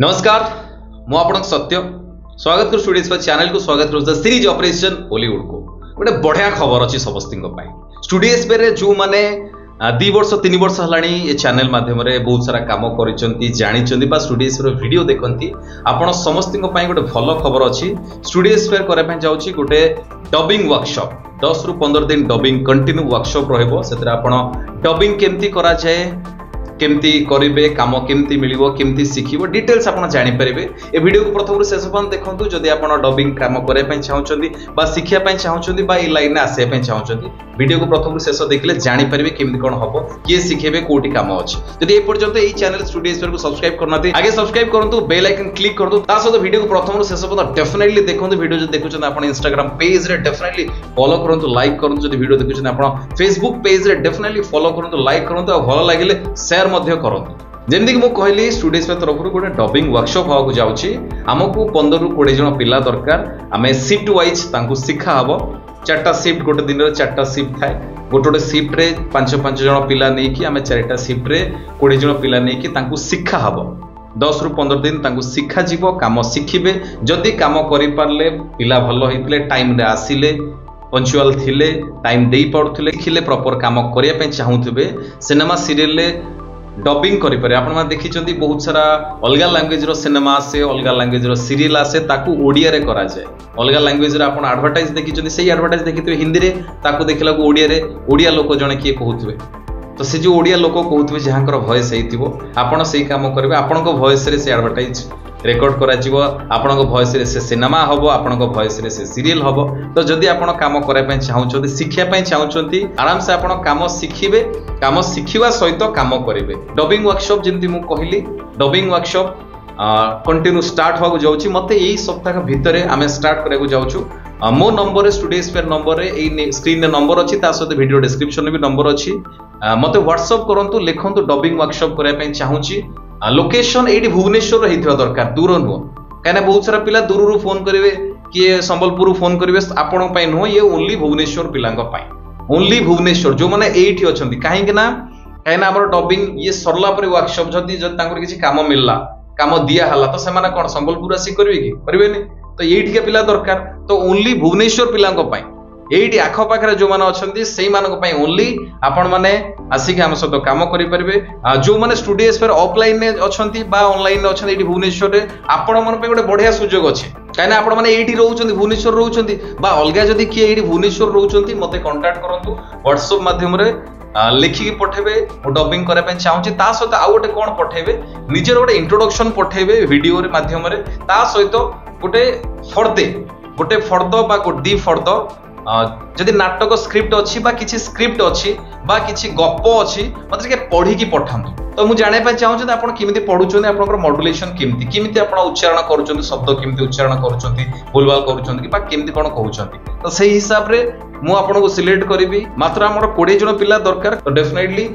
नमस्कार मु आपन सत्य स्वागत कर स्टूडियोज पर चैनल को स्वागत कर सीरीज ऑपरेशन बॉलीवुड को गोटे बढ़िया खबर अच्छी समस्त स्टूडियोज पे जो माने 2 वर्ष 3 वर्ष हलानी ये चैनल माध्यम बहुत सारा काम करिसेंती जानिसेंती बा स्टूडियोज पर वीडियो देखंती आपण समस्त गोटे भल खबर अच्छी स्टूडियोज पे करे पे जाउची गोटे डबिंग वर्कशॉप 10 रु 15 दिन डबिंग कंटिन्यू वर्कशॉप रहइबो सेतरा आपण डबिंग केमती करा जाए केमती करेंगे कम केमती मिलिबो केमती शिखिबो डिटेल्स आपण जानि परिबे ए वीडियो को प्रथम शेष पर्यंत देखंतु जदि आपण डबिंग काम करे पय चाहउछंती बा शिखिया पय चाहउछंती बा ई लाइन आसे पय चाहउछंती वीडियो को प्रथम शेष देखले जानि परिबे केमती कोन हबो किए शिखेबे कोटी काम अछि जदि ए पर्यंत ए चैनल स्टूडियोज पर को सब्सक्राइब करनाते आगे सब्सक्राइब करंतु बेल आइकन क्लिक करंतु ता सहित वीडियो को प्रथम शेष पर्यंत डेफिनेटली देखंतु वीडियो जो देखुछन आपण इंस्टाग्राम पेज रे डेफिनेटली फॉलो करंतु लाइक करंतु जदि वीडियो देखुछन आपण फेसबुक पेज रे डेफिनेटली फॉलो करंतु लाइक करंतु आ भलो लागिले शेयर मध्ये करंतु जेमती कि कहली स्टूडियोज तरफ गोटे डबिंग वर्कशॉप हाँ जाऊँगी आमको 15 रु 20 जन पिला दरकार आम शिफ्ट वाइज शिखा हम 4टा शिफ्ट गोटे दिन 4टा शिफ्ट थाए गोटे शिफ्ट रे 5-5 जन पिला नहीं आम 4टा शिफ्ट रे 20 जन पिला नहीं शिखा हम 10 रु 15 दिन शिखा जीव काम शिखिबे जदि काम करि पारले पिला भलो होइतले टाइम रे आसिले पंचुअल थिले टाइम देई पड़ुथिले शिखिले प्रॉपर काम करिया पे चाहूथिबे सिनेमा सीरियल ले डबिंग करि पारे आपण माने देखिचंती बहुत सारा अलगा लैंग्वेज रो सिनेमा आसे अलगा लैंग्वेज रो सीरियल आसे ताकू ओडिया रे करा जाय अलगा लैंग्वेज रे आपण एडवर्टाइज देखिचंती सेही एडवर्टाइज देखितबे हिंदी रे ताकू देखला को ओडिया रे ओडिया लोक जने किए कहउथबे तो से जो ओडिया लोक कहउथबे जहांकर वॉइस हेतिबो आपण सेही काम करबे आपनको वॉइस रे से एडवर्टाइज रेकॉर्ड करा जीवो आपनको वॉइस रे से सिनेमा हबो आपनको वॉइस रे से सीरियल हबो तो जदि आपण काम करे पे चाहउछोती शिखिया पे चाहउछोती आराम से आपण काम शिखिबे काम शिखिवा सहित काम करिवे डबिंग वर्कशॉप जेंति मु कहली डबिंग वर्कशॉप कंटिन्यू स्टार्ट होगु जाउची मते एई सप्ताह भितरे आमे स्टार्ट करेगु जाउछु मो नंबर स्टूडियोज पे नंबर रे एई स्क्रीन रे नंबर अछि ता सहित वीडियो डिस्क्रिप्शन में भी नंबर अछि मते व्हाट्सएप करंतु लिखंतु डबिंग वर्कशॉप करे पे चाहूची लोकेशन एटी भुवनेश्वर रही दरकार दूर नुह कहीं बहुत सारा पिला दूर फोन करेंगे किए संबलपुर फोन करेंगे आपण नुह ये ओनली भुवनेश्वर पिला ओनली भुवनेश्वर जो मैंने एठी अच्छा कहीं कहीं डबिंग ये सरला वर्कशॉप जदि किसी काम मिलला काम दिहला तो से कौन संबलपुर आसिक करेंगे तो ये पिला दरकार तो ओनली भुवनेश्वर पिला एठी आख पाखे जो मैंने अच्छा से ओनली आपण मैंने आसिक आम सहित कम करेंगे जो मैंने स्टूडियोज पर ऑफलाइन अच्छा ऑनलाइन अच्छा ये भुवनेश्वर में आपण मन गोटे बढ़िया सुजोग अच्छे कहीं आपण मैंने ये रोचे भुवनेश्वर रोचे अलग जदि किए ये भुवनेश्वर रोचे मत कंटाक्ट करूँ व्हाट्सएप मध्यम लिखिकी पठेबे डबिंग करने चाहूँगी ता सहित आउ गोटे कौन पठेबे निजर गोटे इंट्रोडक्शन पठेबे वीडियो माध्यम ता सहित गोटे फर्द बा दी फर्द जदि नाटक स्क्रिप्ट अच्छी बा किसी स्क्रिप्ट अच्छी बा किसी गप अच्छी मतलब के पढ़ी की पठांतु तो मुझे जाने चाहूँ आप केमी पढ़ुं आप मॉड्यूलेशन केमी आप उच्चारण कर शब्द केमी उच्चारण कर भूलभाल कर कौन कहते तो से हिसाब से मुझे सिलेक्ट करी मात्र आम 20 जन पिला दरकार तो डेफिनेटली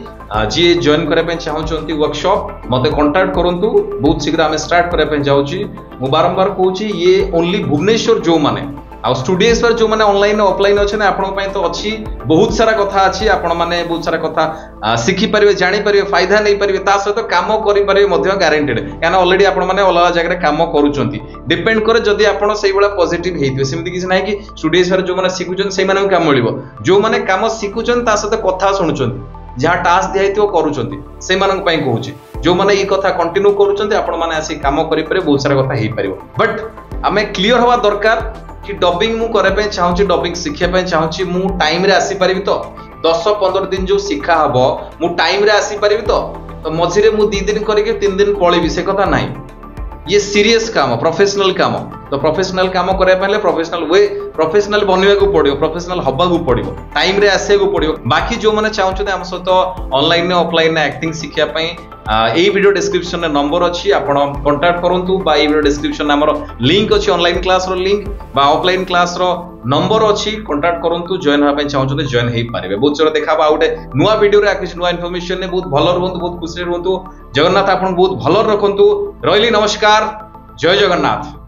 जी जॉइन करने चाहूँगी वर्कशॉप मत कंटाक्ट करूँ बहुत शीघ्र आम स्टार्ट करने जाऊँगी मुझे बारंबार कहूँ ये ओनली भुवनेश्वर जो मैंने आ स्टूडियोज पर जो मैंने ऑनलाइन ऑफलाइन अच्छे आपण तो अच्छी बहुत सारा कथा अच्छी आपण मैंने बहुत सारा कथा शिखि पारे जानी पारे फायदा नहीं पारे ता सहित काम करि पारे मध्य गारंटेड क्या ऑलरेडी आपण मैंने अलग जगह काम करूछंती डिपेंड करे जदि आपण सेही बळा पॉजिटिव हेइथिबे सेमति किछ नाही कि स्टूडियोज पर जो मैंने शिखुछन सेही माने काम मिलिबो जो मैंने काम शिखुछन ता सहित कथा सुनुछंती जहाँ टास्क दिया करूछंती सेही मानन पई कहूची जो मैंने ये कथा कंटिन्यू करूछंती आपण माने आसी काम करि पारे बहुत सारा कथा हेइ पारिबो बट आमे क्लियर हवा दरकार कि डबिंग मु करे पे चाहूची डबिंग शिखिया पे चाहूची मु टाइम रे आसी परिबी तो 10-15 दिन जो शिखा हबो मु टाइम रे आसी परिबी तो मझिरे मु 2 दिन करके 3 दिन पळेबी से कथा नाही ये सीरियस काम प्रोफेशनल काम तो प्रोफेशनल काम करे पहले प्रोफेशनल बनवा को पड़ो प्रोफेशनल हवा को पड़ो टाइम रे आसे को पड़ो बाकी जो मैंने चाहते आम सहित ऑनलाइन ऑफलाइन एक्टिंग शिखिया यही वीडियो डिस्क्रिप्शन नंबर अच्छी आप कंटाक्ट करूँ बा वीडियो डिस्क्रिप्शन आमर लिंक अच्छी ऑनलाइन क्लास रो लिंक बा ऑफलाइन क्लास रो नंबर अच्छी कंटाक्ट करूँ जॉइन होगा चाहते जॉइन हो पारे बहुत सारा देखा गोटे नुआ वीडियो किसी नुआ इनफॉरमेशन बहुत भल रुहतु बहुत खुशी रुहतु जगन्नाथ आप बहुत भल रखु रही नमस्कार जय जगन्नाथ।